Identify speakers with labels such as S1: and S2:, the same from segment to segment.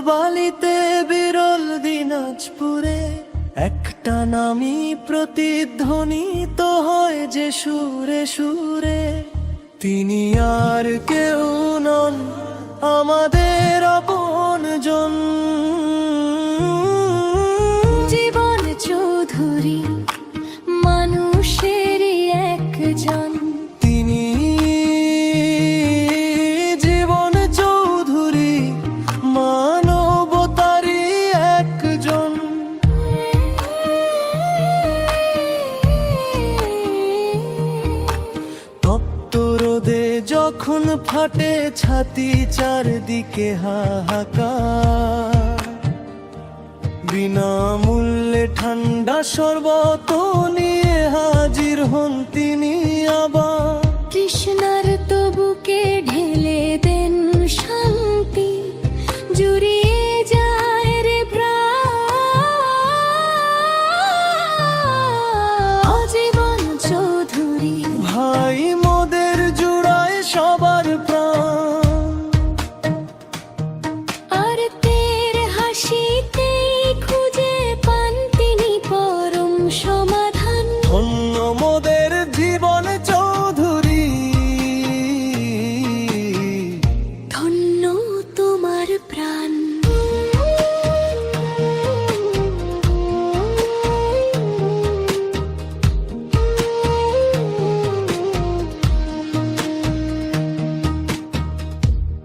S1: বালিতে বিরল দিনাজপুরে একটা নামই প্রতিধ্বনিত হয় যে সুরে সুরে। তিনি আর কেউ নন আমাদের আপনজন।
S2: জীবন চৌধুরী মানুষেরই একজন।
S1: তিনি জীবন চৌধুরী মানবতারই একজন। তপ্ত রোদে যখন ফাটে ছাতি চারদিকে হাহাকার, বিনামূল্যে ঠান্ডা শরবত নিয়ে হাজির হন তিনি আবার।
S2: তৃষ্ণার তবুকে ঢেলে দেন শান্তি, জুড়িয়ে যায় রে প্রাণ। জীবন চৌধুরী
S1: ভাই মোদের জুড়ায় সবার প্রাণ।
S2: আর তের হাসিতেই খুঁজে পান তিনি পরম সমাধান।
S1: ধন্য মোদের জীবন চৌধুরী,
S2: ধন্য তোমার প্রাণ।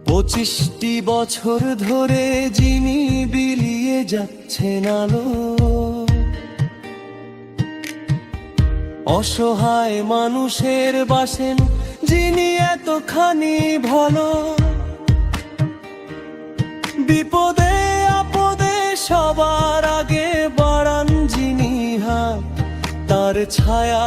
S1: পঁচিশটি বছর ধরে যিনি বিলিয়ে যাচ্ছেন আলো, অসহায় মানুষের বাসেন যিনি এতখানি ভালো। বিপদে আপদে সবার আগে বাড়ান যিনি হাত, তার ছায়া